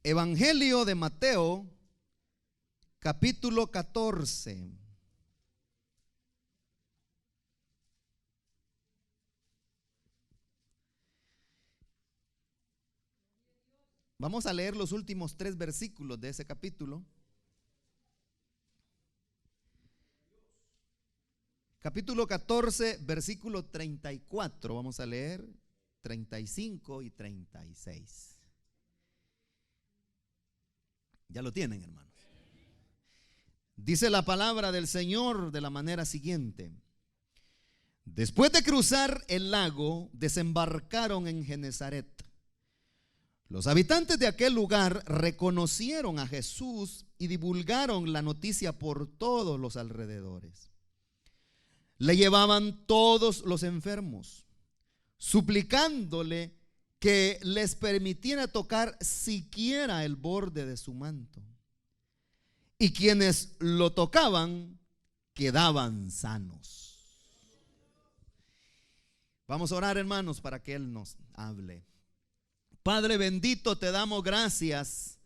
Evangelio de Mateo, capítulo 14. Vamos a leer los últimos 3 versículos de ese capítulo. Capítulo 14, versículo 34. Vamos a leer 35 y 36. Ya lo tienen, hermanos. Dice la palabra del Señor de la manera siguiente: después de cruzar el lago, desembarcaron en Genesaret. Los habitantes de aquel lugar reconocieron a Jesús y divulgaron la noticia por todos los alrededores. Le llevaban todos los enfermos, suplicándole que les permitiera tocar siquiera el borde de su manto. Y quienes lo tocaban quedaban sanos. Vamos a orar, hermanos, para que Él nos hable. Padre bendito, te damos gracias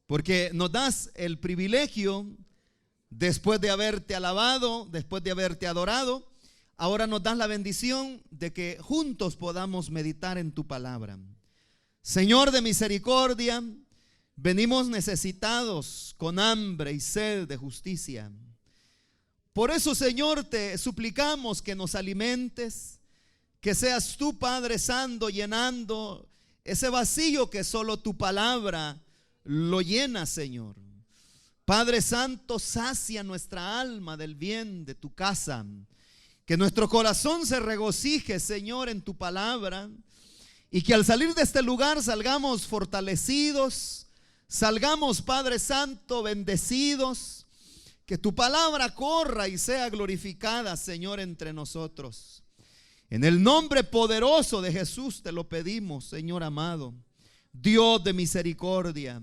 porque nos das el privilegio, después de haberte alabado, después de haberte adorado, ahora nos das la bendición de que juntos podamos meditar en tu palabra. Señor de misericordia, venimos necesitados, con hambre y sed de justicia. Por eso, Señor, te suplicamos que nos alimentes, que seas tú, Padre Santo, llenando ese vacío que solo tu palabra lo llena, Señor. Padre Santo, sacia nuestra alma del bien de tu casa. Que nuestro corazón se regocije, Señor, en tu palabra. Y que al salir de este lugar salgamos fortalecidos, salgamos, Padre Santo, bendecidos. Que tu palabra corra y sea glorificada, Señor, entre nosotros. En el nombre poderoso de Jesús te lo pedimos, Señor amado. Dios de misericordia,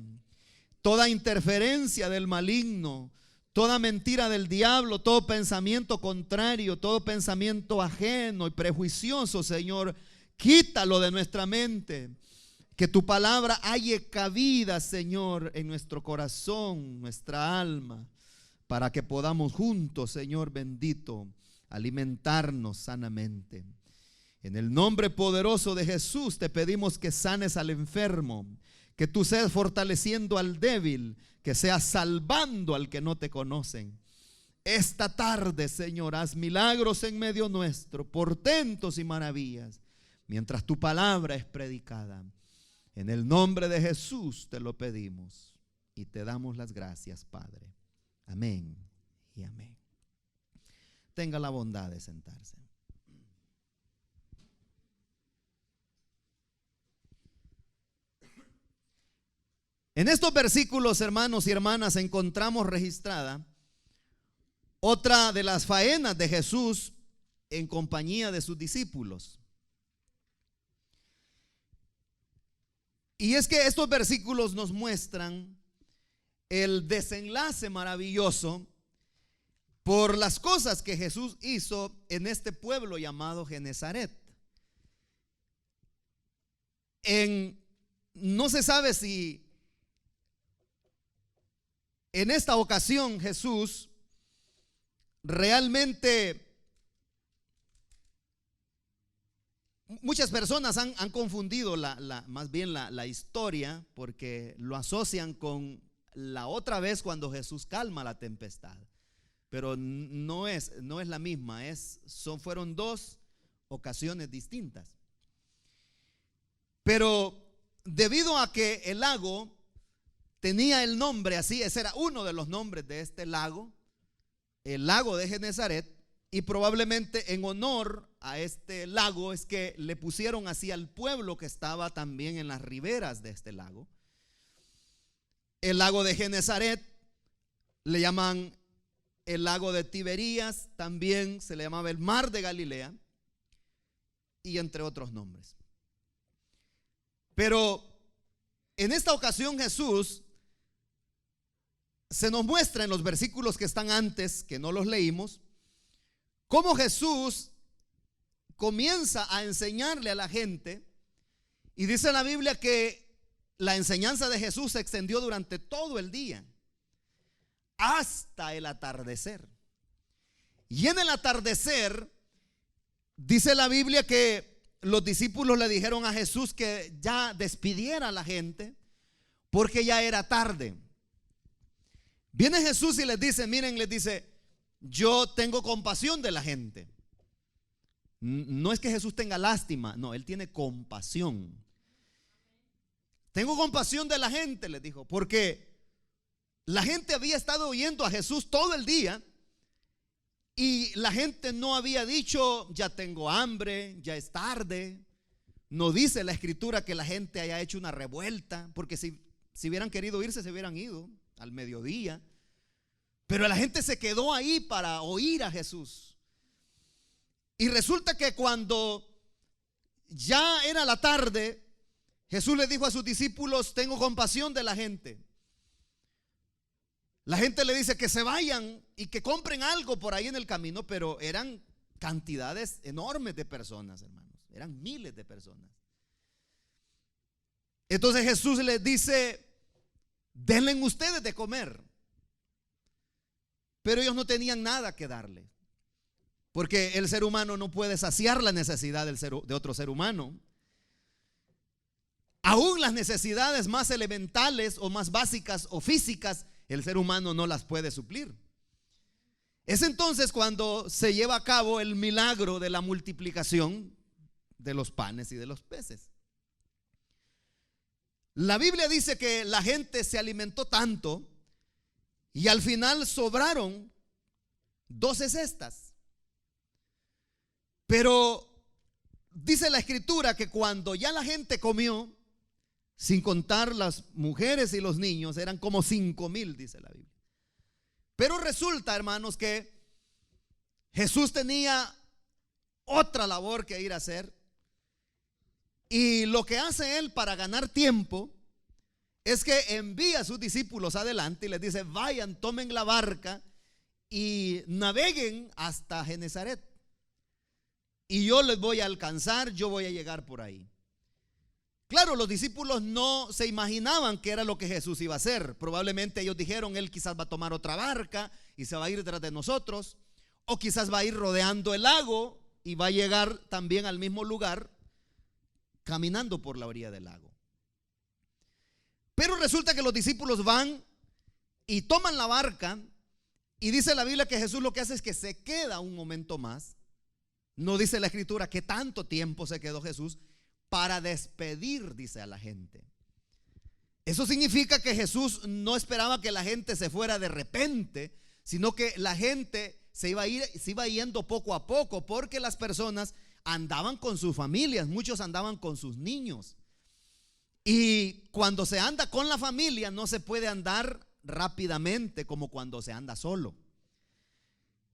toda interferencia del maligno, toda mentira del diablo, todo pensamiento contrario, todo pensamiento ajeno y prejuicioso, Señor, quítalo de nuestra mente. Que tu palabra halle cabida, Señor, en nuestro corazón, nuestra alma, para que podamos juntos, Señor bendito, alimentarnos sanamente. En el nombre poderoso de Jesús te pedimos que sanes al enfermo, que tú seas fortaleciendo al débil, que seas salvando al que no te conocen. Esta tarde, Señor, haz milagros en medio nuestro, portentos y maravillas, mientras tu palabra es predicada. En el nombre de Jesús te lo pedimos y te damos las gracias, Padre. Amén y amén. Tenga la bondad de sentarse. En estos versículos, hermanos y hermanas, encontramos registrada otra de las faenas de Jesús en compañía de sus discípulos. Y es que estos versículos nos muestran el desenlace maravilloso por las cosas que Jesús hizo en este pueblo llamado Genesaret. No se sabe si en esta ocasión Jesús realmente, muchas personas han confundido más bien la historia, porque lo asocian con la otra vez cuando Jesús calma la tempestad. Pero no es la misma, fueron 2 ocasiones distintas. Pero debido a que el lago tenía el nombre así, ese era uno de los nombres de este lago, el lago de Genesaret, y probablemente en honor a este lago es que le pusieron así al pueblo que estaba también en las riberas de este lago. El lago de Genesaret le llaman el lago de Tiberías, también se le llamaba el mar de Galilea, y entre otros nombres. Pero en esta ocasión Jesús se nos muestra en los versículos que están antes, que no los leímos, cómo Jesús comienza a enseñarle a la gente. Y dice la Biblia que la enseñanza de Jesús se extendió durante todo el día, hasta el atardecer. Y en el atardecer, dice la Biblia que los discípulos le dijeron a Jesús que ya despidiera a la gente, porque ya era tarde. Viene Jesús y les dice, miren, les dice, yo tengo compasión de la gente. No es que Jesús tenga lástima, no, Él tiene compasión. Tengo compasión de la gente, les dijo, porque la gente había estado oyendo a Jesús todo el día y la gente no había dicho, ya tengo hambre, ya es tarde. No dice la escritura que la gente haya hecho una revuelta, porque si hubieran querido irse, se hubieran ido al mediodía. Pero la gente se quedó ahí para oír a Jesús. Y resulta que cuando ya era la tarde, Jesús le dijo a sus discípulos, tengo compasión de la gente. La gente le dice que se vayan y que compren algo por ahí en el camino, pero eran cantidades enormes de personas, hermanos. Eran miles de personas. Entonces Jesús les dice, denle ustedes de comer. Pero ellos no tenían nada que darle, porque el ser humano no puede saciar la necesidad de otro ser humano. Aún las necesidades más elementales o más básicas o físicas, el ser humano no las puede suplir. Es entonces cuando se lleva a cabo el milagro de la multiplicación de los panes y de los peces. La Biblia dice que la gente se alimentó tanto y al final sobraron 12 cestas. Pero dice la escritura que cuando ya la gente comió, sin contar las mujeres y los niños, eran como 5,000, dice la Biblia. Pero resulta, hermanos, que Jesús tenía otra labor que ir a hacer. Y lo que hace él para ganar tiempo es que envía a sus discípulos adelante y les dice, vayan, tomen la barca y naveguen hasta Genezaret. Y yo les voy a alcanzar, yo voy a llegar por ahí. Claro, los discípulos no se imaginaban qué era lo que Jesús iba a hacer. Probablemente ellos dijeron, él quizás va a tomar otra barca y se va a ir detrás de nosotros. O quizás va a ir rodeando el lago y va a llegar también al mismo lugar caminando por la orilla del lago. Pero resulta que los discípulos van y toman la barca y dice la Biblia que Jesús lo que hace es que se queda un momento más. No dice la escritura que tanto tiempo se quedó Jesús para despedir, dice, a la gente. Eso significa que Jesús no esperaba que la gente se fuera de repente, sino que la gente se iba yendo poco a poco, porque las personas andaban con sus familias, muchos andaban con sus niños. Y cuando se anda con la familia no se puede andar rápidamente como cuando se anda solo.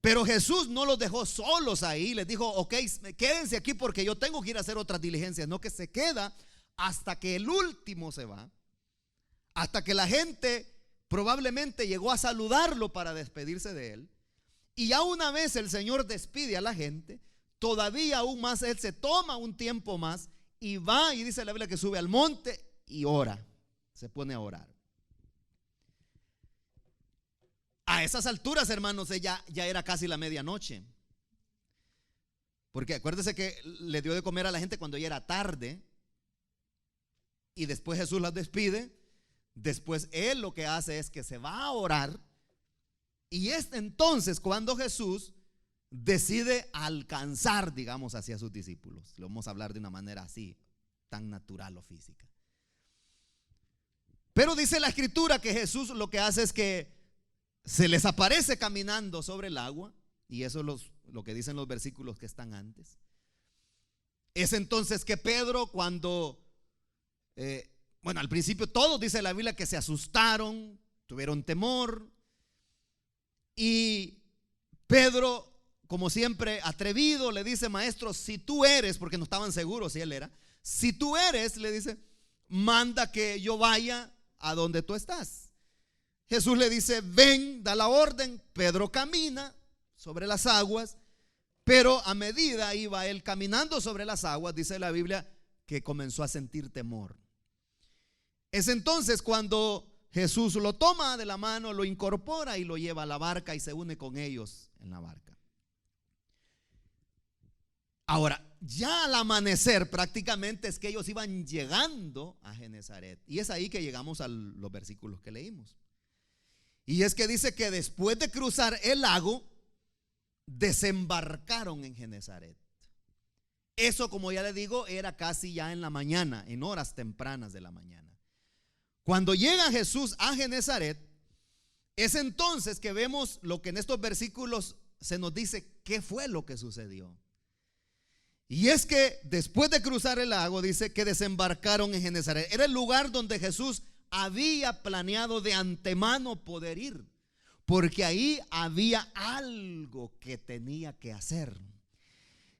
Pero Jesús no los dejó solos ahí, les dijo, ok, quédense aquí porque yo tengo que ir a hacer otras diligencias. No, que se queda hasta que el último se va, hasta que la gente probablemente llegó a saludarlo para despedirse de él. Y ya una vez el Señor despide a la gente, todavía aún más él se toma un tiempo más y va, y dice la Biblia que sube al monte y ora, se pone a orar. A esas alturas, hermanos, ya era casi la medianoche. Porque acuérdese que le dio de comer a la gente cuando ya era tarde. Y después Jesús las despide. Después él lo que hace es que se va a orar. Y es entonces cuando Jesús decide alcanzar, digamos, hacia sus discípulos. Lo vamos a hablar de una manera así, tan natural o física. Pero dice la escritura que Jesús lo que hace es que se les aparece caminando sobre el agua. Y eso es lo que dicen los versículos que están antes. Es entonces que Pedro, cuando al principio todos, dice la Biblia, que se asustaron, tuvieron temor. Y Pedro, como siempre atrevido, le dice, maestro, si tú eres, porque no estaban seguros si él era, si tú eres, le dice, manda que yo vaya a donde tú estás. Jesús le dice, ven, da la orden. Pedro camina sobre las aguas, pero a medida iba él caminando sobre las aguas, dice la Biblia, que comenzó a sentir temor. Es entonces cuando Jesús lo toma de la mano, lo incorpora y lo lleva a la barca y se une con ellos en la barca. Ahora, ya al amanecer prácticamente es que ellos iban llegando a Genesaret. Y es ahí que llegamos a los versículos que leímos. Y es que dice que después de cruzar el lago, desembarcaron en Genesaret. Eso, como ya le digo, era casi ya en la mañana, en horas tempranas de la mañana. Cuando llega Jesús a Genesaret, es entonces que vemos lo que en estos versículos se nos dice qué fue lo que sucedió. Y es que después de cruzar el lago, dice que desembarcaron en Genesaret. Era el lugar donde Jesús había planeado de antemano poder ir, porque ahí había algo que tenía que hacer.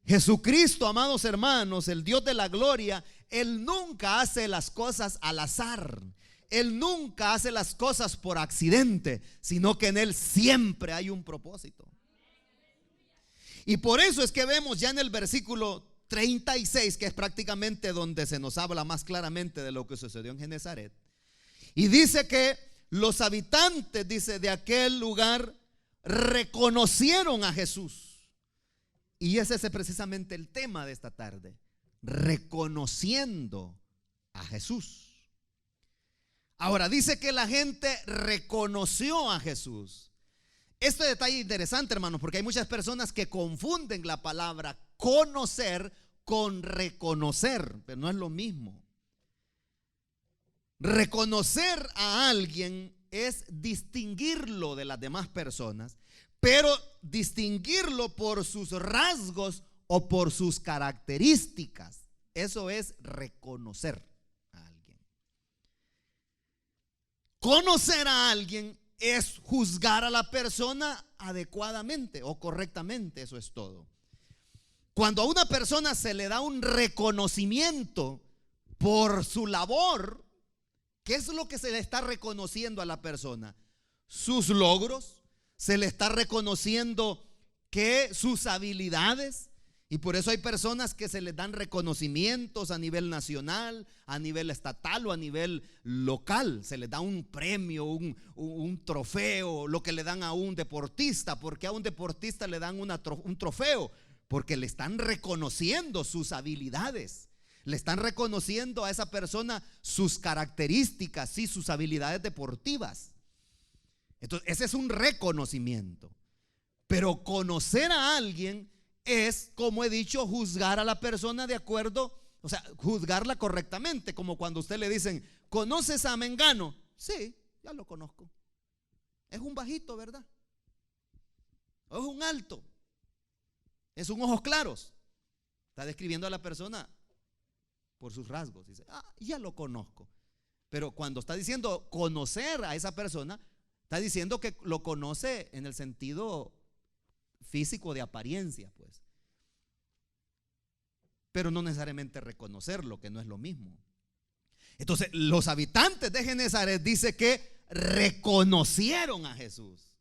Jesucristo, amados hermanos, el Dios de la gloria, Él nunca hace las cosas al azar. Él nunca hace las cosas por accidente, sino que en Él siempre hay un propósito. Y por eso es que vemos ya en el versículo 36, que es prácticamente donde se nos habla más claramente de lo que sucedió en Genesaret. Y dice que los habitantes, dice, de aquel lugar reconocieron a Jesús. Y ese es precisamente el tema de esta tarde, reconociendo a Jesús. Ahora dice que la gente reconoció a Jesús. Este detalle es interesante, hermanos, porque hay muchas personas que confunden la palabra conocer con reconocer, pero no es lo mismo. Reconocer a alguien es distinguirlo de las demás personas, pero distinguirlo por sus rasgos o por sus características. Eso es reconocer a alguien. Conocer a alguien es juzgar a la persona adecuadamente o correctamente, eso es todo. Cuando a una persona se le da un reconocimiento por su labor, ¿qué es lo que se le está reconociendo a la persona? Sus logros, se le está reconociendo que sus habilidades. Y por eso hay personas que se les dan reconocimientos a nivel nacional, a nivel estatal o a nivel local. Se les da un premio, un trofeo, lo que le dan a un deportista. ¿Por qué a un deportista le dan un trofeo? Porque le están reconociendo sus habilidades. Le están reconociendo a esa persona sus características, sí, sus habilidades deportivas. Entonces, ese es un reconocimiento. Pero conocer a alguien es, como he dicho, juzgar a la persona de acuerdo, o sea, juzgarla correctamente. Como cuando a usted le dicen, ¿conoces a Mengano? Sí, ya lo conozco. Es un bajito, ¿verdad? O es un alto. Es un ojos claros. Está describiendo a la persona por sus rasgos. Dice, ya lo conozco. Pero cuando está diciendo conocer a esa persona, está diciendo que lo conoce en el sentido físico de apariencia, pues. Pero no necesariamente reconocerlo, que no es lo mismo. Entonces, los habitantes de Genesaret dice que reconocieron a Jesús.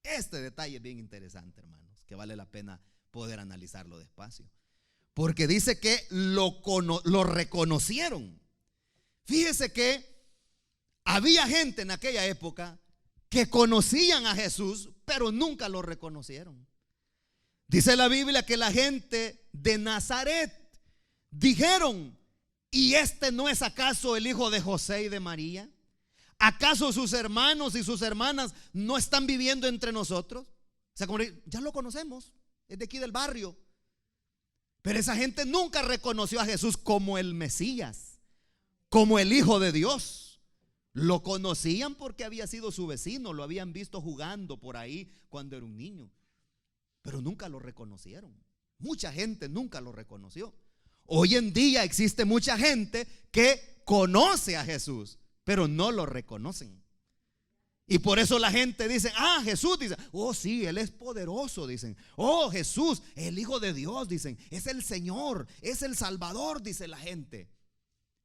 Este detalle es bien interesante, hermanos, que vale la pena poder analizarlo despacio. Porque dice que lo reconocieron. Fíjese que había gente en aquella época que conocían a Jesús, pero nunca lo reconocieron. Dice la Biblia que la gente de Nazaret dijeron, ¿y este no es acaso el hijo de José y de María? ¿Acaso sus hermanos y sus hermanas no están viviendo entre nosotros? O sea, como ya lo conocemos, es de aquí del barrio. Pero esa gente nunca reconoció a Jesús como el Mesías, como el Hijo de Dios. Lo conocían porque había sido su vecino, lo habían visto jugando por ahí cuando era un niño, pero nunca lo reconocieron. Mucha gente nunca lo reconoció. Hoy en día existe mucha gente que conoce a Jesús, pero no lo reconocen. Y por eso la gente dice, Jesús, dice, oh sí, Él es poderoso, dicen. Oh Jesús, el Hijo de Dios, dicen. Es el Señor, es el Salvador, dice la gente.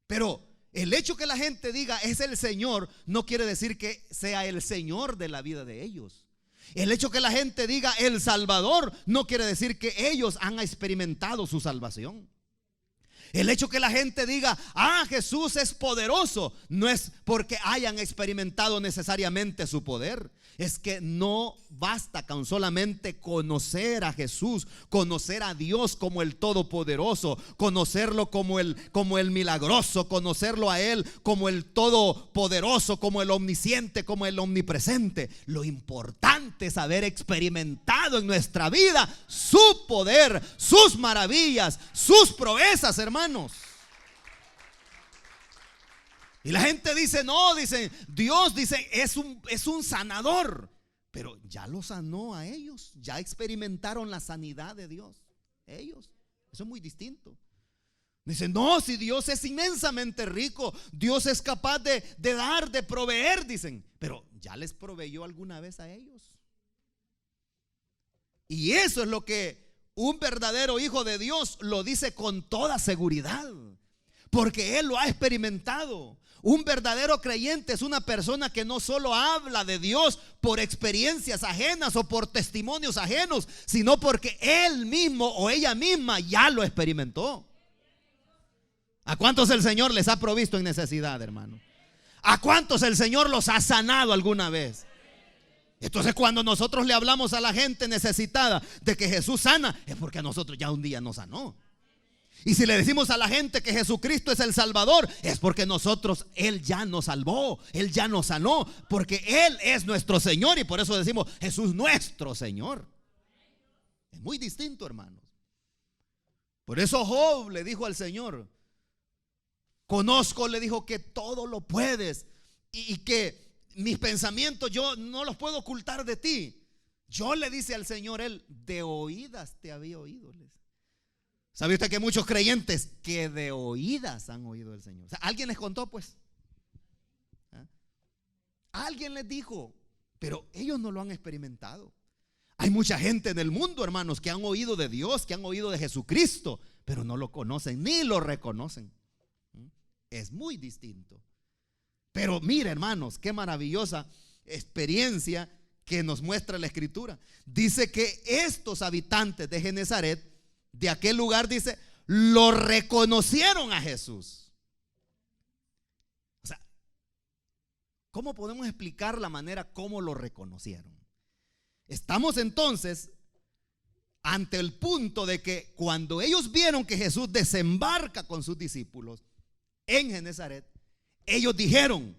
Pero el hecho que la gente diga es el Señor no quiere decir que sea el Señor de la vida de ellos. El hecho que la gente diga el Salvador no quiere decir que ellos han experimentado su salvación. El hecho que la gente diga, Jesús es poderoso, no es porque hayan experimentado necesariamente su poder. Es que no basta con solamente conocer a Jesús, conocer a Dios como el Todopoderoso, conocerlo como el milagroso, conocerlo a Él como el Todopoderoso, como el omnisciente, como el omnipresente. Lo importante es haber experimentado en nuestra vida su poder, sus maravillas, sus proezas, hermanos. Y la gente dice, no, dice, Dios dice, es un sanador. Pero ya lo sanó a ellos, ya experimentaron la sanidad de Dios. Ellos, eso es muy distinto. Dicen, no, si Dios es inmensamente rico, Dios es capaz de dar, de proveer, dicen. Pero ya les proveyó alguna vez a ellos. Y eso es lo que un verdadero hijo de Dios lo dice con toda seguridad, porque él lo ha experimentado. Un verdadero creyente es una persona que no solo habla de Dios por experiencias ajenas o por testimonios ajenos, sino porque él mismo o ella misma ya lo experimentó. ¿A cuántos el Señor les ha provisto en necesidad, hermano? ¿A cuántos el Señor los ha sanado alguna vez? Entonces, cuando nosotros le hablamos a la gente necesitada de que Jesús sana, es porque a nosotros ya un día nos sanó. Y si le decimos a la gente que Jesucristo es el Salvador, es porque nosotros, Él ya nos salvó, Él ya nos sanó, porque Él es nuestro Señor. Y por eso decimos, Jesús nuestro Señor. Es muy distinto, hermanos. Por eso Job le dijo al Señor, conozco, le dijo, que todo lo puedes y que mis pensamientos yo no los puedo ocultar de ti. Yo, le dice al Señor, él, de oídas te había oído. ¿Sabe usted que muchos creyentes que de oídas han oído del Señor? O sea, alguien les contó, pues. Alguien les dijo, pero ellos no lo han experimentado. Hay mucha gente en el mundo, hermanos, que han oído de Dios, que han oído de Jesucristo, pero no lo conocen ni lo reconocen. Es muy distinto. Pero mire, hermanos, qué maravillosa experiencia que nos muestra la Escritura. Dice que estos habitantes de Genezaret, de aquel lugar, dice, lo reconocieron a Jesús. O sea, ¿cómo podemos explicar la manera como lo reconocieron? Estamos entonces ante el punto de que cuando ellos vieron que Jesús desembarca con sus discípulos en Genezaret, ellos dijeron,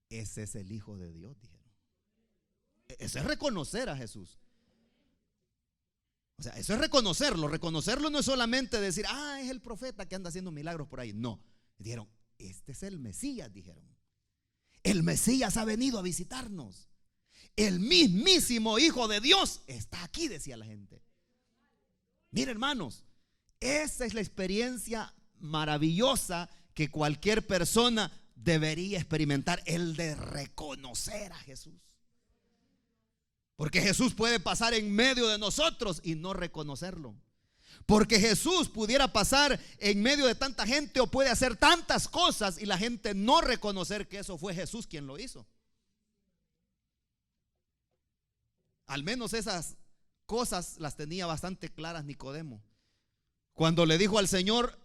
ese es el Hijo de Dios, dijeron. Eso es reconocer a Jesús. O sea, eso es reconocerlo. Reconocerlo no es solamente decir, es el profeta que anda haciendo milagros por ahí. No, dijeron, este es el Mesías, dijeron. El Mesías ha venido a visitarnos. El mismísimo Hijo de Dios está aquí, decía la gente. Mire, hermanos, esa es la experiencia maravillosa que cualquier persona debería experimentar, el de reconocer a Jesús. Porque Jesús puede pasar en medio de nosotros y no reconocerlo. Porque Jesús pudiera pasar en medio de tanta gente o puede hacer tantas cosas y la gente no reconocer que eso fue Jesús quien lo hizo. Al menos esas cosas las tenía bastante claras Nicodemo. Cuando le dijo al Señor,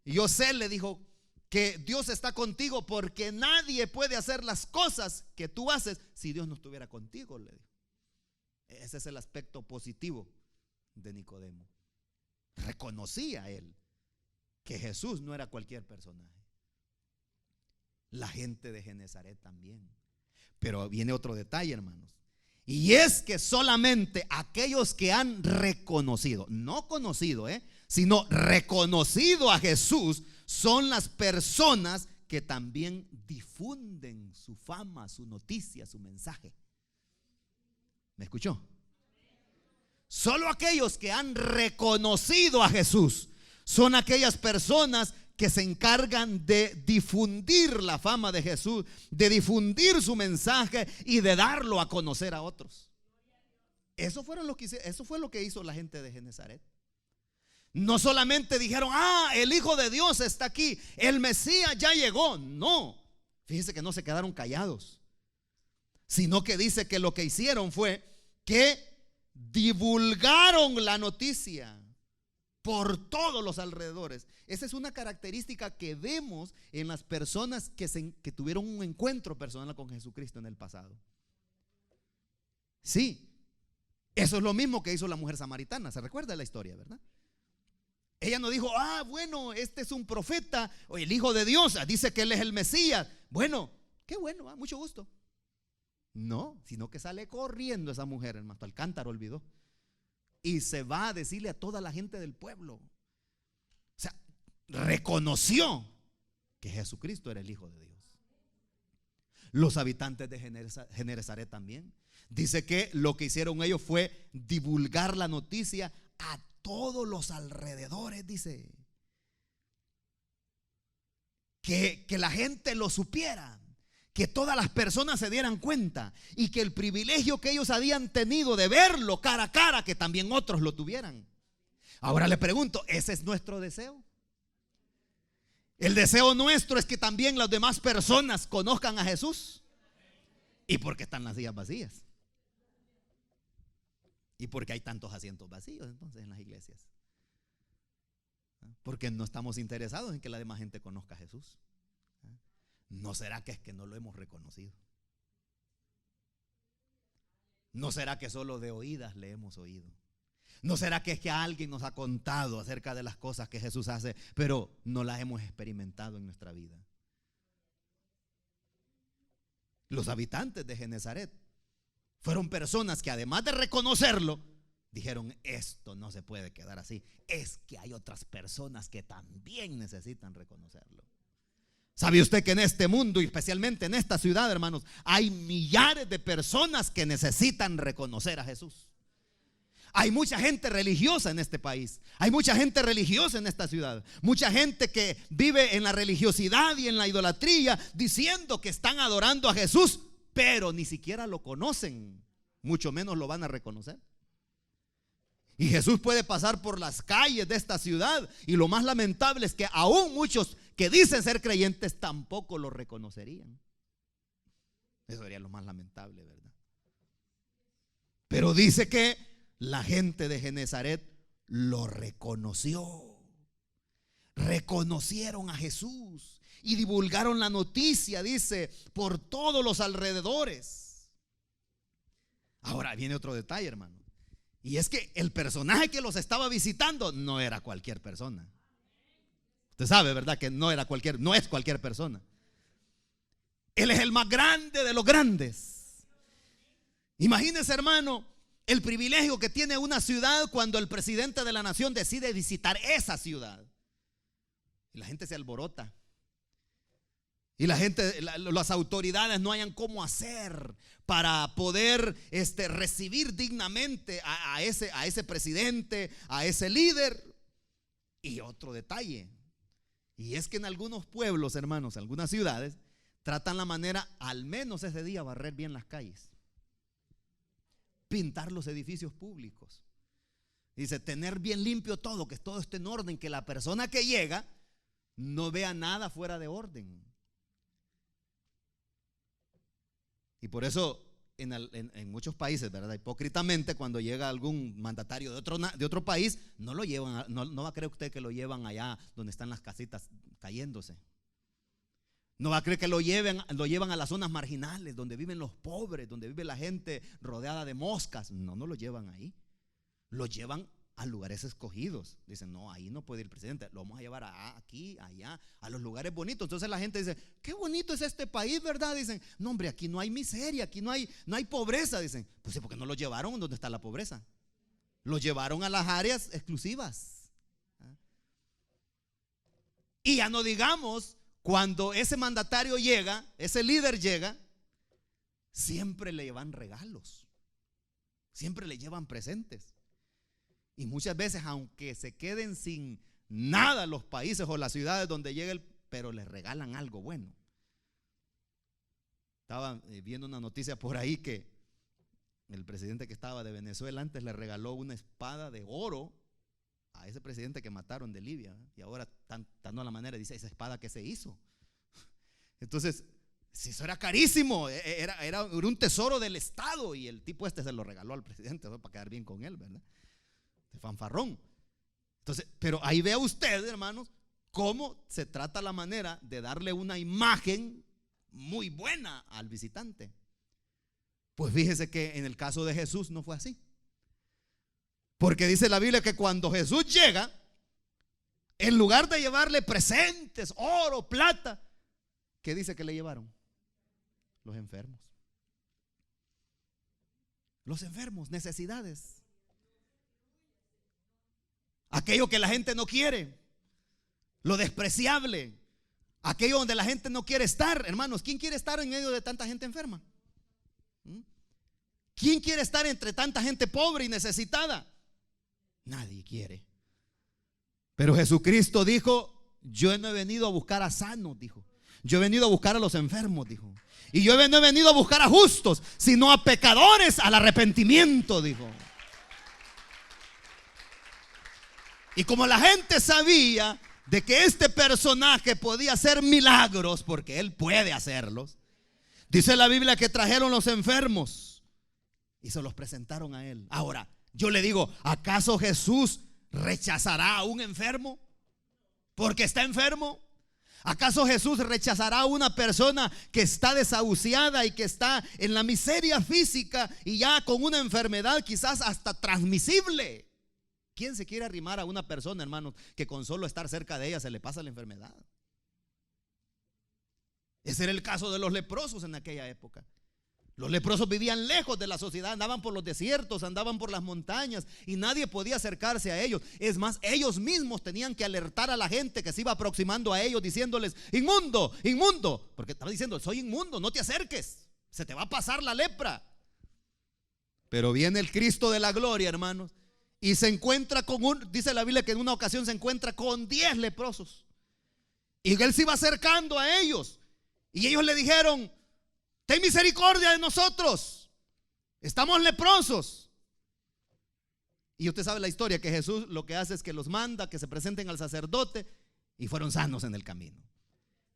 yo sé, le dijo, que Dios está contigo, porque nadie puede hacer las cosas que tú haces si Dios no estuviera contigo, le dijo. Ese es el aspecto positivo de Nicodemo. Reconocía él que Jesús no era cualquier personaje. La gente de Genezaret también. Pero viene otro detalle, hermanos, y es que solamente aquellos que han reconocido, no conocido, sino reconocido a Jesús, son las personas que también difunden su fama, su noticia, su mensaje. ¿Me escuchó? Solo aquellos que han reconocido a Jesús son aquellas personas que se encargan de difundir la fama de Jesús, de difundir su mensaje y de darlo a conocer a otros. Eso fue lo que hizo la gente de Genezaret. No solamente dijeron, el Hijo de Dios está aquí, el Mesías ya llegó. No, fíjese que no se quedaron callados, sino que dice que lo que hicieron fue que divulgaron la noticia por todos los alrededores. Esa es una característica que vemos en las personas que tuvieron un encuentro personal con Jesucristo en el pasado. Sí, eso es lo mismo que hizo la mujer samaritana. ¿Se recuerda la historia, verdad? Ella no dijo, bueno, este es un profeta o el Hijo de Dios, dice que él es el Mesías. Bueno, qué bueno, mucho gusto. No, sino que sale corriendo esa mujer, hermano, hasta el cántaro olvidó. Y se va a decirle a toda la gente del pueblo. O sea, reconoció que Jesucristo era el Hijo de Dios. Los habitantes de Genesaret también. Dice que lo que hicieron ellos fue divulgar la noticia a todos los alrededores, dice. Que la gente lo supiera, que todas las personas se dieran cuenta y que el privilegio que ellos habían tenido de verlo cara a cara, que también otros lo tuvieran. Ahora le pregunto, ¿ese es nuestro deseo? El deseo nuestro es que también las demás personas conozcan a Jesús. ¿Y por qué están las sillas vacías? ¿Y por qué hay tantos asientos vacíos entonces en las iglesias? Porque no estamos interesados en que la demás gente conozca a Jesús. ¿No será que es que no lo hemos reconocido? ¿No será que solo de oídas le hemos oído? ¿No será que es que alguien nos ha contado acerca de las cosas que Jesús hace, pero no las hemos experimentado en nuestra vida? Los habitantes de Genesaret fueron personas que además de reconocerlo, dijeron, esto no se puede quedar así. Es que hay otras personas que también necesitan reconocerlo. ¿Sabe usted que en este mundo y especialmente en esta ciudad, hermanos, hay millares de personas que necesitan reconocer a Jesús? Hay mucha gente religiosa en este país. Hay mucha gente religiosa en esta ciudad. Mucha gente que vive en la religiosidad y en la idolatría, diciendo que están adorando a Jesús, pero ni siquiera lo conocen, mucho menos lo van a reconocer. Y Jesús puede pasar por las calles de esta ciudad, y lo más lamentable es que aún muchos que dicen ser creyentes tampoco lo reconocerían. Eso sería lo más lamentable, ¿verdad? Pero dice que la gente de Genesaret lo reconoció. Reconocieron a Jesús y divulgaron la noticia, dice, por todos los alrededores. Ahora viene otro detalle, hermano. Y es que el personaje que los estaba visitando no era cualquier persona. Usted sabe, ¿verdad? Que no es cualquier persona. Él es el más grande de los grandes. Imagínese, hermano, el privilegio que tiene una ciudad cuando el presidente de la nación decide visitar esa ciudad. Y la gente se alborota. Y la gente, las autoridades no hayan cómo hacer para poder recibir dignamente a ese presidente, a ese líder. Y otro detalle, y es que en algunos pueblos, hermanos, algunas ciudades, tratan la manera, al menos ese día, barrer bien las calles, pintar los edificios públicos. Dice, tener bien limpio todo, que todo esté en orden, que la persona que llega no vea nada fuera de orden. Y por eso en muchos países, ¿verdad? Hipócritamente, cuando llega algún mandatario de otro país, no lo llevan, no va a creer usted que lo llevan allá donde están las casitas cayéndose. No va a creer que lo llevan a las zonas marginales, donde viven los pobres, donde vive la gente rodeada de moscas. No lo llevan ahí. Lo llevan a lugares escogidos. Dicen, no, ahí no puede ir el presidente, lo vamos a llevar aquí, allá, a los lugares bonitos. Entonces la gente dice, qué bonito es este país, ¿verdad? Dicen, no, hombre, aquí no hay miseria, aquí no hay pobreza. Dicen, pues sí, porque no lo llevaron donde está la pobreza. Lo llevaron a las áreas exclusivas. Y ya no digamos, cuando ese mandatario llega, ese líder llega, siempre le llevan regalos, siempre le llevan presentes. Y muchas veces, aunque se queden sin nada los países o las ciudades donde llega pero les regalan algo bueno. Estaba viendo una noticia por ahí que el presidente que estaba de Venezuela antes le regaló una espada de oro a ese presidente que mataron de Libia, y ahora están dando la manera, dice, esa espada que se hizo. Entonces, si eso era carísimo, era un tesoro del Estado, y el tipo se lo regaló al presidente, ¿no? Para quedar bien con él, ¿verdad? De fanfarrón. Entonces, pero ahí vea usted, hermanos, cómo se trata la manera de darle una imagen muy buena al visitante. Pues fíjese que en el caso de Jesús no fue así. Porque dice la Biblia que cuando Jesús llega, en lugar de llevarle presentes, oro, plata, ¿qué dice que le llevaron? Los enfermos. Los enfermos, necesidades. Aquello que la gente no quiere, lo despreciable, aquello donde la gente no quiere estar. Hermanos, ¿quién quiere estar en medio de tanta gente enferma? ¿Quién quiere estar entre tanta gente pobre y necesitada? Nadie quiere. Pero Jesucristo dijo: yo no he venido a buscar a sanos, dijo. Yo he venido a buscar a los enfermos, dijo. Y yo no he venido a buscar a justos, sino a pecadores al arrepentimiento, dijo. Y como la gente sabía de que este personaje podía hacer milagros, porque él puede hacerlos, dice la Biblia que trajeron los enfermos y se los presentaron a él. Ahora, yo le digo, ¿acaso Jesús rechazará a un enfermo porque está enfermo? ¿Acaso Jesús rechazará a una persona que está desahuciada y que está en la miseria física y ya con una enfermedad quizás hasta transmisible? ¿Quién se quiere arrimar a una persona, hermanos, que con solo estar cerca de ella se le pasa la enfermedad? Ese era el caso de los leprosos en aquella época. Los leprosos vivían lejos de la sociedad, andaban por los desiertos, andaban por las montañas y nadie podía acercarse a ellos. Es más, ellos mismos tenían que alertar a la gente que se iba aproximando a ellos diciéndoles: inmundo, inmundo, porque estaba diciendo: soy inmundo, no te acerques, se te va a pasar la lepra. Pero viene el Cristo de la gloria, hermanos, y se encuentra dice la Biblia que en una ocasión se encuentra con 10 leprosos. Y él se iba acercando a ellos y ellos le dijeron: ten misericordia de nosotros, estamos leprosos. Y usted sabe la historia, que Jesús lo que hace es que los manda que se presenten al sacerdote, y fueron sanos en el camino.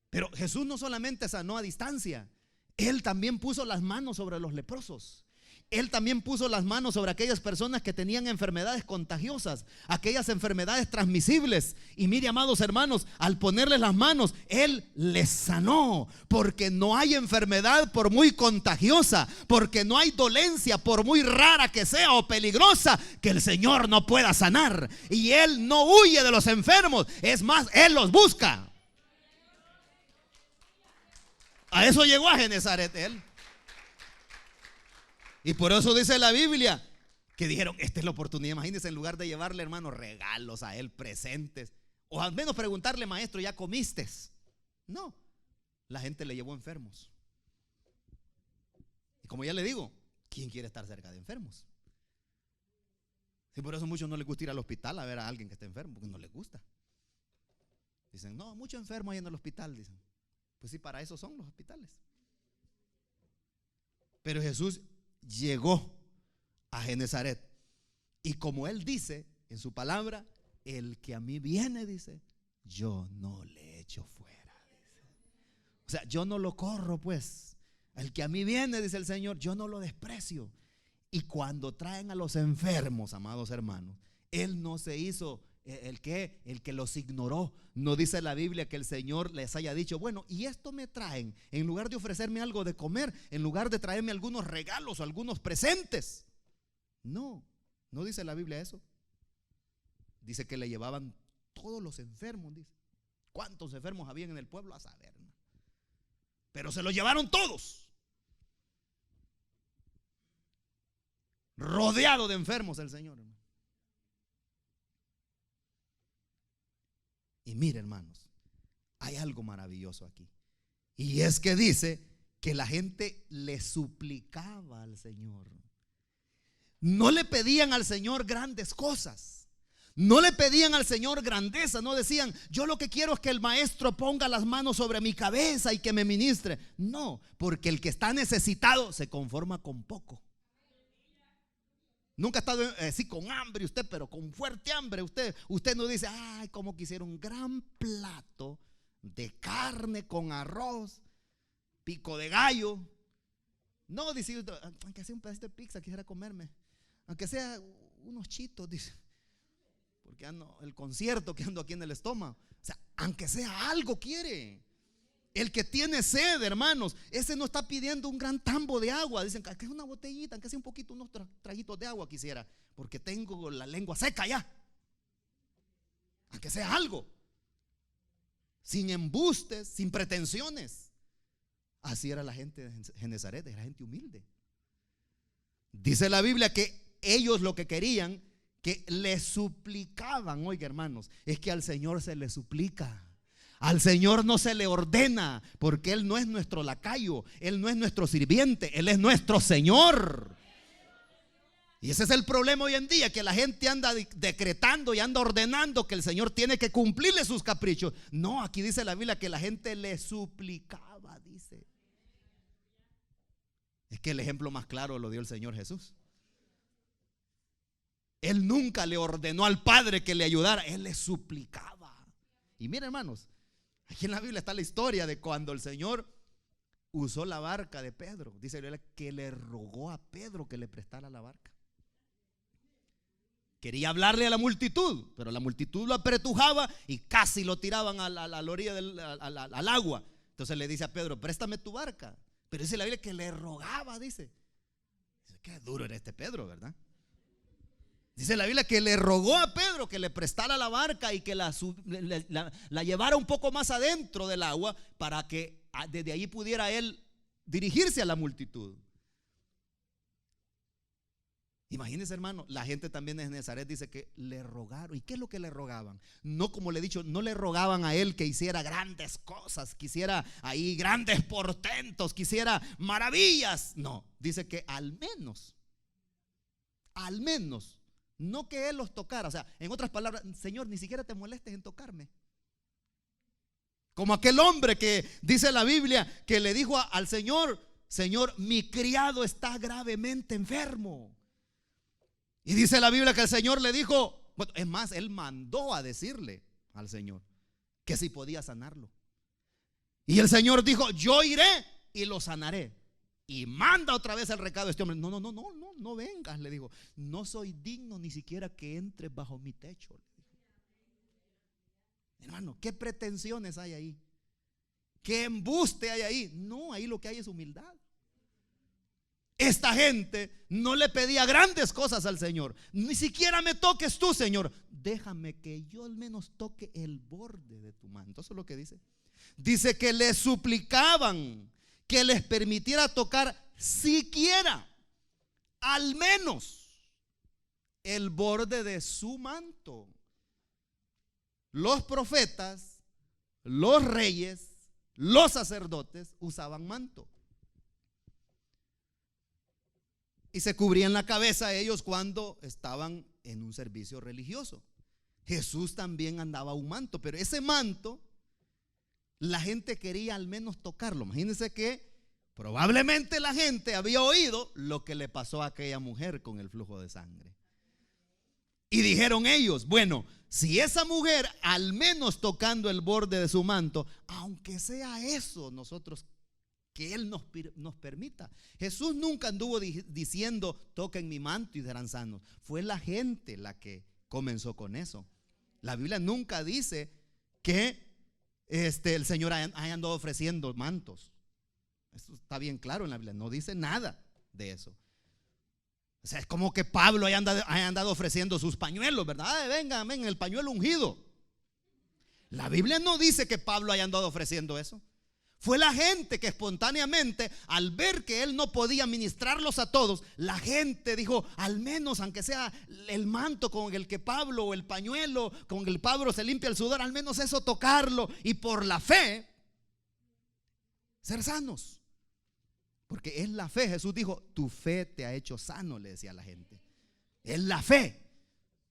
Pero Jesús no solamente sanó a distancia, él también puso las manos sobre los leprosos. Él también puso las manos sobre aquellas personas que tenían enfermedades contagiosas, aquellas enfermedades transmisibles. Y mire, amados hermanos, al ponerles las manos, Él les sanó. Porque no hay enfermedad por muy contagiosa, porque no hay dolencia por muy rara que sea o peligrosa, que el Señor no pueda sanar. Y Él no huye de los enfermos, es más, Él los busca. A eso llegó a Genezaret Él. Y por eso dice la Biblia que dijeron: esta es la oportunidad. Imagínense, en lugar de llevarle, hermanos, regalos a él, presentes, o al menos preguntarle: maestro, ¿ya comiste? No, la gente le llevó enfermos. Y como ya le digo, ¿quién quiere estar cerca de enfermos? Y por eso a muchos no les gusta ir al hospital a ver a alguien que está enfermo, porque no les gusta. Dicen: no, mucho enfermo ahí en el hospital, dicen. Pues sí, para eso son los hospitales. Pero Jesús llegó a Genezaret, y como él dice en su palabra: el que a mí viene, dice, yo no le echo fuera, dice. O sea, yo no lo corro, pues. El que a mí viene, dice el Señor, yo no lo desprecio. Y cuando traen a los enfermos, amados hermanos, él no se hizo el que los ignoró. No dice la Biblia que el Señor les haya dicho: bueno, y esto me traen, en lugar de ofrecerme algo de comer, en lugar de traerme algunos regalos o algunos presentes. No, no dice la Biblia eso. Dice que le llevaban todos los enfermos, dice. ¿Cuántos enfermos habían en el pueblo? A saber, ¿no? Pero se los llevaron todos, rodeado de enfermos el Señor, hermano. Y mire, hermanos, hay algo maravilloso aquí. Y es que dice que la gente le suplicaba al Señor. No le pedían al Señor grandes cosas. No le pedían al Señor grandeza. No decían: yo lo que quiero es que el maestro ponga las manos sobre mi cabeza y que me ministre. No, porque el que está necesitado se conforma con poco. Nunca ha estado así con hambre usted, pero con fuerte hambre. Usted no dice: ay, como quisiera un gran plato de carne con arroz, pico de gallo. No, dice: aunque sea un pedacito de pizza quisiera comerme, aunque sea unos chitos, dice. que ando, el concierto que ando aquí en el estómago. O sea, aunque sea algo quiere. El que tiene sed, hermanos, ese no está pidiendo un gran tambo de agua. Dicen que es una botellita, aunque sea un poquito, unos traguitos de agua quisiera, porque tengo la lengua seca ya. Aunque sea algo, sin embustes, sin pretensiones. Así era la gente de Genezaret, era gente humilde. Dice la Biblia que ellos lo que querían, que le suplicaban. Oiga, hermanos, es que al Señor se le suplica. Al Señor no se le ordena, porque Él no es nuestro lacayo, Él no es nuestro sirviente, Él es nuestro Señor. Y ese es el problema hoy en día, que la gente anda decretando y anda ordenando que el Señor tiene que cumplirle sus caprichos. No, aquí dice la Biblia que la gente le suplicaba, dice. Es que el ejemplo más claro lo dio el Señor Jesús. Él nunca le ordenó al Padre que le ayudara, Él le suplicaba. Y mira, hermanos, aquí en la Biblia está la historia de cuando el Señor usó la barca de Pedro. Dice que le rogó a Pedro que le prestara la barca. Quería hablarle a la multitud, pero la multitud lo apretujaba y casi lo tiraban a la orilla al agua. Entonces le dice a Pedro: préstame tu barca. Pero dice la Biblia que le rogaba, dice. Qué duro era este Pedro, ¿verdad? Dice la Biblia que le rogó a Pedro que le prestara la barca y que la llevara un poco más adentro del agua, para que desde allí pudiera él dirigirse a la multitud. Imagínense, hermano, la gente también de Genezaret dice que le rogaron. ¿Y qué es lo que le rogaban? No, como le he dicho, no le rogaban a él que hiciera grandes cosas, que hiciera ahí grandes portentos, que hiciera maravillas. No, dice que al menos, no que él los tocara. O sea, en otras palabras, Señor, ni siquiera te molestes en tocarme. Como aquel hombre que dice la Biblia que le dijo al Señor: Señor, mi criado está gravemente enfermo. Y dice la Biblia que el Señor le dijo, bueno, es más, él mandó a decirle al Señor que si podía sanarlo. Y el Señor dijo: yo iré y lo sanaré. Y manda otra vez el recado a este hombre. No vengas, le dijo. No soy digno ni siquiera que entres bajo mi techo. Hermano, ¿qué pretensiones hay ahí? ¿Qué embuste hay ahí? No, ahí lo que hay es humildad. Esta gente no le pedía grandes cosas al Señor. Ni siquiera me toques tú, Señor. Déjame que yo al menos toque el borde de tu manto. Eso es lo que dice. Dice que le suplicaban que les permitiera tocar siquiera, al menos, el borde de su manto. Los profetas, los reyes, los sacerdotes usaban manto. Y se cubrían la cabeza ellos cuando estaban en un servicio religioso. Jesús también andaba un manto, pero ese manto la gente quería al menos tocarlo. Imagínense que probablemente la gente había oído lo que le pasó a aquella mujer con el flujo de sangre. Y dijeron ellos: bueno, si esa mujer al menos tocando el borde de su manto, aunque sea eso, nosotros que Él nos permita. Jesús nunca anduvo diciendo: toquen mi manto y serán sanos. Fue la gente la que comenzó con eso. La Biblia nunca dice que el Señor haya andado ofreciendo mantos. Eso está bien claro en la Biblia. No dice nada de eso. O sea, es como que Pablo haya andado ofreciendo sus pañuelos, ¿verdad? Venga, el pañuelo ungido. La Biblia no dice que Pablo haya andado ofreciendo eso. Fue la gente que espontáneamente, al ver que él no podía ministrarlos a todos, la gente dijo: al menos, aunque sea el manto con el que Pablo, o el pañuelo con el Pablo se limpia el sudor, al menos eso tocarlo, y por la fe ser sanos. Porque es la fe. Jesús dijo: tu fe te ha hecho sano, le decía a la gente. Es la fe.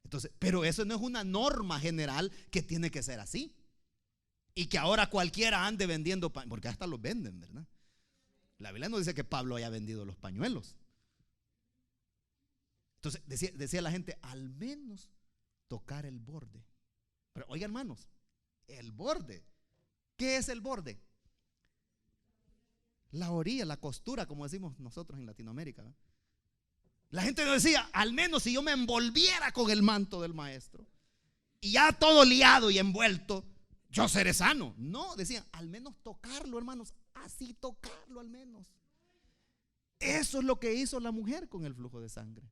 Entonces, pero eso no es una norma general que tiene que ser así. Y que ahora cualquiera ande vendiendo pañuelos, porque hasta los venden, ¿verdad? La Biblia no dice que Pablo haya vendido los pañuelos. Entonces decía la gente: al menos tocar el borde. Pero oiga, hermanos, el borde, ¿qué es el borde? La orilla, la costura, como decimos nosotros en Latinoamérica, ¿verdad? La gente decía: al menos si yo me envolviera con el manto del maestro. y ya todo liado y envuelto, yo seré sano. No, decían, al menos tocarlo, hermanos, así tocarlo al menos. Eso es lo que hizo la mujer con el flujo de sangre.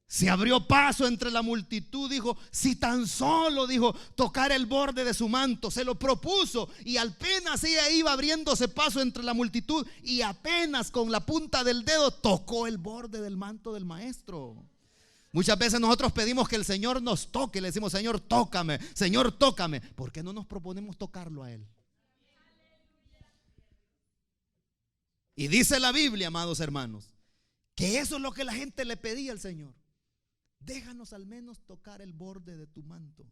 Se abrió paso entre la multitud, dijo, si tan solo, dijo, tocar el borde de su manto. Se lo propuso y apenas ella iba abriéndose paso entre la multitud y apenas con la punta del dedo tocó el borde del manto del maestro. Muchas veces nosotros pedimos que el Señor nos toque, le decimos, Señor, tócame, Señor, tócame. ¿Por qué no nos proponemos tocarlo a Él? Y dice la Biblia, amados hermanos, que eso es lo que la gente le pedía al Señor. Déjanos al menos tocar el borde de tu manto.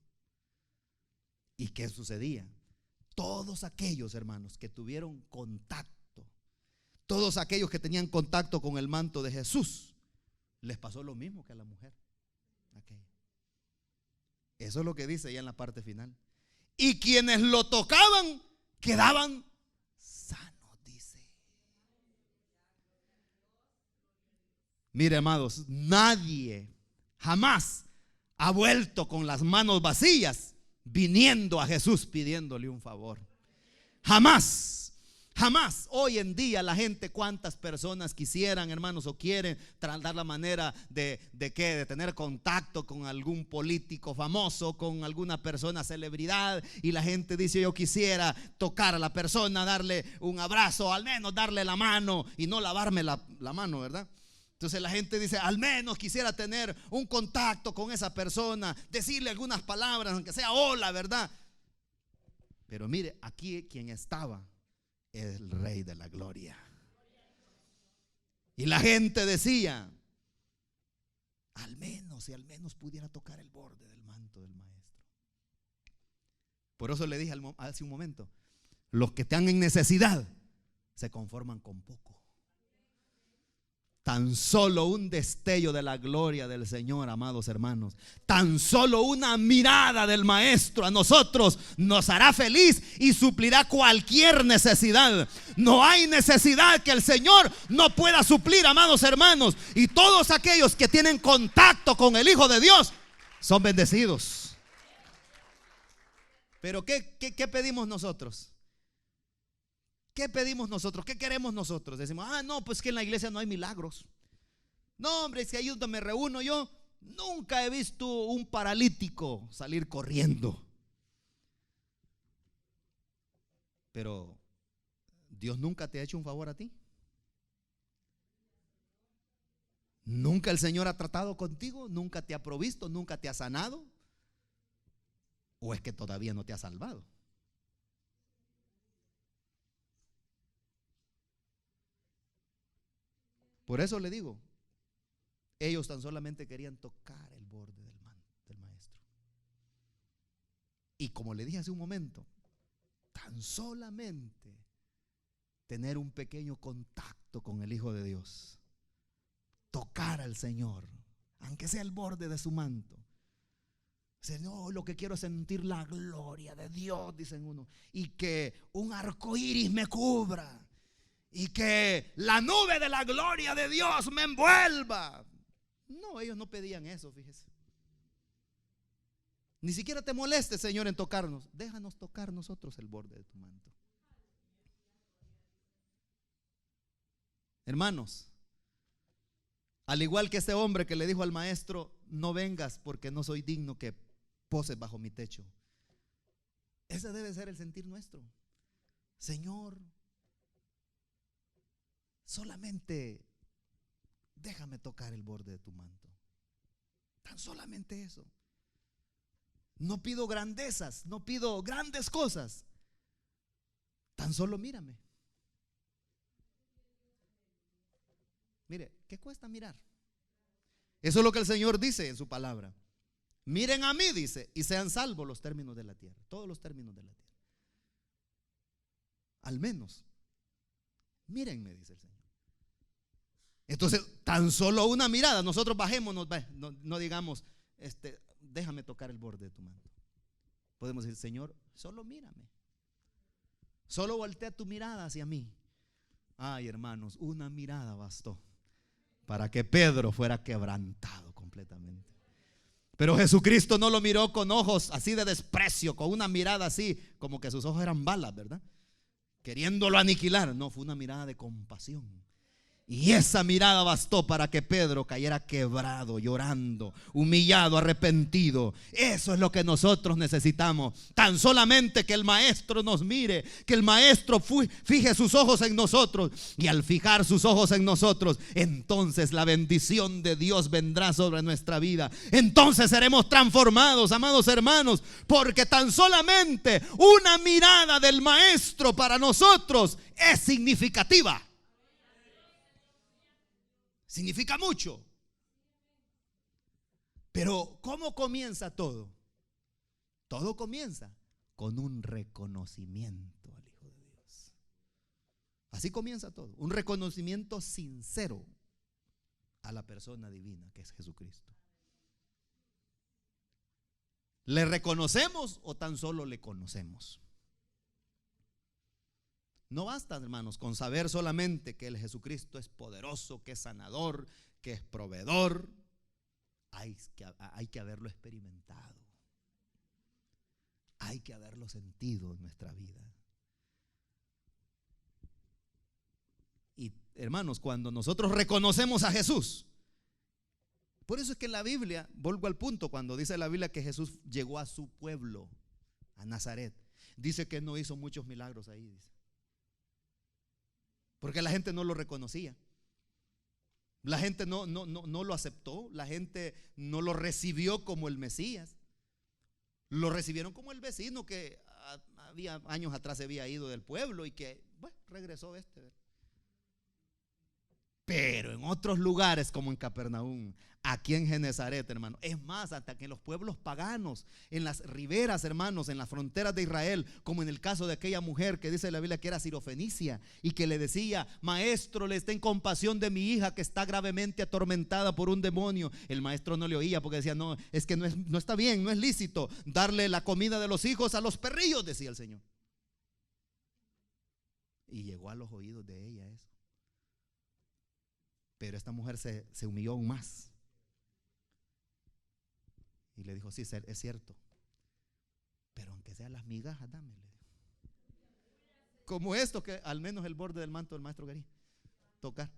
¿Y qué sucedía? Todos aquellos, hermanos, que tuvieron contacto, todos aquellos que tenían contacto con el manto de Jesús, les pasó lo mismo que a la mujer. Eso es lo que dice ya en la parte final. Y quienes lo tocaban quedaban sanos, dice. Mire, amados, nadie jamás ha vuelto con las manos vacías viniendo a Jesús pidiéndole un favor. Jamás, jamás. Hoy en día la gente, cuántas personas quisieran, hermanos, o quieren tratar la manera de tener contacto con algún político famoso, con alguna persona celebridad, y la gente dice, yo quisiera tocar a la persona, darle un abrazo, al menos darle la mano y no lavarme la mano, ¿verdad? Entonces la gente dice, al menos quisiera tener un contacto con esa persona, decirle algunas palabras, aunque sea hola, ¿verdad? Pero mire, aquí quien estaba es el Rey de la Gloria. Y la gente decía, al menos, si al menos pudiera tocar el borde del manto del maestro. Por eso le dije hace un momento, los que están en necesidad se conforman con poco. Tan solo un destello de la gloria del Señor, amados hermanos, tan solo una mirada del Maestro a nosotros nos hará feliz y suplirá cualquier necesidad. No hay necesidad que el Señor no pueda suplir, amados hermanos. Y todos aquellos que tienen contacto con el Hijo de Dios son bendecidos. Pero ¿qué pedimos nosotros? ¿Qué pedimos nosotros? ¿Qué queremos nosotros? Decimos, no, pues que en la iglesia no hay milagros. No, hombre, si ahí donde me reúno yo, nunca he visto un paralítico salir corriendo. Pero Dios nunca te ha hecho un favor a ti. Nunca el Señor ha tratado contigo, nunca te ha provisto, nunca te ha sanado. ¿O es que todavía no te ha salvado? Por eso le digo, ellos tan solamente querían tocar el borde del maestro. Y como le dije hace un momento, tan solamente tener un pequeño contacto con el Hijo de Dios, tocar al Señor, aunque sea el borde de su manto. Señor, lo que quiero es sentir la gloria de Dios, dicen uno, y que un arco iris me cubra. Y que la nube de la gloria de Dios me envuelva. No, ellos no pedían eso, fíjese. Ni siquiera te molestes, Señor, en tocarnos. Déjanos tocar nosotros el borde de tu manto. Hermanos, al igual que este hombre que le dijo al maestro, no vengas porque no soy digno que poses bajo mi techo. Ese debe ser el sentir nuestro. Señor, solamente déjame tocar el borde de tu manto. Tan solamente eso. No pido grandezas, no pido grandes cosas. Tan solo mírame. Mire, ¿qué cuesta mirar? Eso es lo que el Señor dice en su palabra. Miren a mí, dice, y sean salvos los términos de la tierra. Todos los términos de la tierra. Al menos mírenme, dice el Señor. Entonces, tan solo una mirada. Nosotros bajémonos, no digamos, déjame tocar el borde de tu manto. Podemos decir, Señor, solo mírame. Solo voltea tu mirada hacia mí. Ay, hermanos, una mirada bastó para que Pedro fuera quebrantado completamente. Pero Jesucristo no lo miró con ojos así de desprecio, con una mirada así, como que sus ojos eran balas, ¿verdad? Queriéndolo aniquilar. No, fue una mirada de compasión. Y esa mirada bastó para que Pedro cayera quebrado, llorando, humillado, arrepentido. Eso es lo que nosotros necesitamos. Tan solamente que el Maestro nos mire, que el Maestro fije sus ojos en nosotros. Y al fijar sus ojos en nosotros, entonces la bendición de Dios vendrá sobre nuestra vida. Entonces seremos transformados, amados hermanos, porque tan solamente una mirada del Maestro para nosotros es significativa. Significa mucho. Pero ¿cómo comienza todo? Todo comienza con un reconocimiento al Hijo de Dios. Así comienza todo. Un reconocimiento sincero a la persona divina que es Jesucristo. ¿Le reconocemos o tan solo le conocemos? No basta, hermanos, con saber solamente que el Jesucristo es poderoso, que es sanador, que es proveedor. Hay que haberlo experimentado. Hay que haberlo sentido en nuestra vida. Y hermanos, cuando nosotros reconocemos a Jesús, por eso es que en la Biblia, vuelvo al punto, cuando dice la Biblia que Jesús llegó a su pueblo, a Nazaret, dice que no hizo muchos milagros ahí, dice. Porque la gente no lo reconocía. La gente no lo aceptó. La gente no lo recibió como el Mesías. Lo recibieron como el vecino que había años atrás se había ido del pueblo y que, bueno, regresó este. Pero en otros lugares como en Capernaum, aquí en Genezaret, hermano, es más, hasta que en los pueblos paganos, en las riberas, hermanos, en las fronteras de Israel, como en el caso de aquella mujer que dice la Biblia que era sirofenicia y que le decía: maestro, les ten compasión de mi hija que está gravemente atormentada por un demonio. El maestro no le oía porque decía: no, es que no está bien, no es lícito darle la comida de los hijos a los perrillos, decía el Señor. Y llegó a los oídos de ella eso. Pero esta mujer se humilló aún más y le dijo: sí, es cierto, pero aunque sean las migajas, dámele. Como esto, que al menos el borde del manto del maestro quería tocar.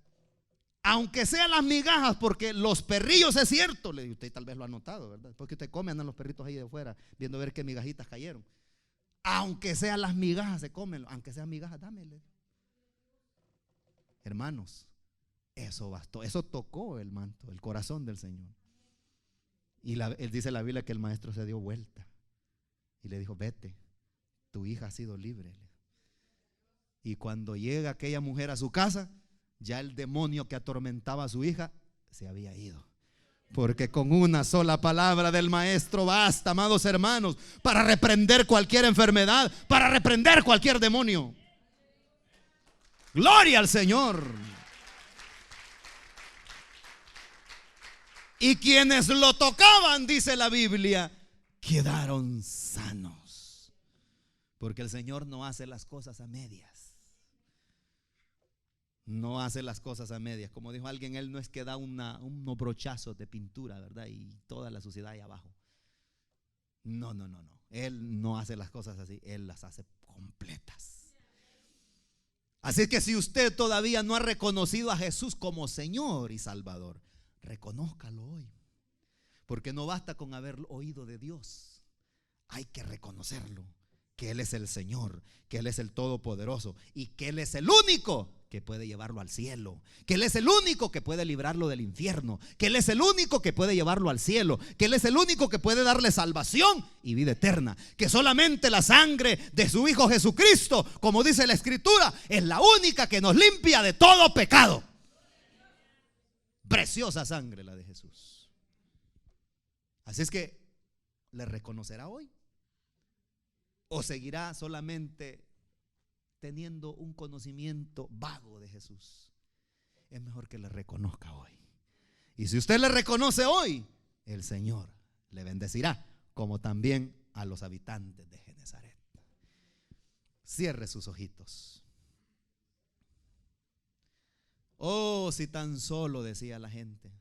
Aunque sean las migajas, porque los perrillos, es cierto, le digo, usted tal vez lo ha notado, ¿verdad? Porque usted come, andan los perritos ahí de afuera viendo a ver qué migajitas cayeron. Aunque sean las migajas, se comen, aunque sean migajas, dámele. Hermanos, eso bastó, eso tocó el manto, el corazón del Señor. Y él dice la Biblia que el maestro se dio vuelta y le dijo: vete, tu hija ha sido libre. Y cuando llega aquella mujer a su casa, ya el demonio que atormentaba a su hija se había ido. Porque con una sola palabra del maestro basta, amados hermanos, para reprender cualquier enfermedad, para reprender cualquier demonio. Gloria al Señor. Y quienes lo tocaban, dice la Biblia, quedaron sanos. Porque el Señor no hace las cosas a medias. No hace las cosas a medias. Como dijo alguien, Él no es que da unos brochazos de pintura, ¿verdad? Y toda la suciedad ahí abajo. No. Él no hace las cosas así. Él las hace completas. Así que si usted todavía no ha reconocido a Jesús como Señor y Salvador, reconózcalo hoy. Porque no basta con haber oído de Dios. Hay que reconocerlo, que Él es el Señor, que Él es el Todopoderoso y que Él es el único que puede llevarlo al cielo, que Él es el único que puede librarlo del infierno, que Él es el único que puede llevarlo al cielo, que Él es el único que puede darle salvación y vida eterna, que solamente la sangre de su Hijo Jesucristo, como dice la Escritura, es la única que nos limpia de todo pecado. Preciosa sangre la de Jesús. Así es que, ¿le reconocerá hoy? ¿O seguirá solamente teniendo un conocimiento vago de Jesús? Es mejor que le reconozca hoy. Y si usted le reconoce hoy, el Señor le bendecirá, como también a los habitantes de Genezaret. Cierre sus ojitos. Oh, si tan solo, decía la gente,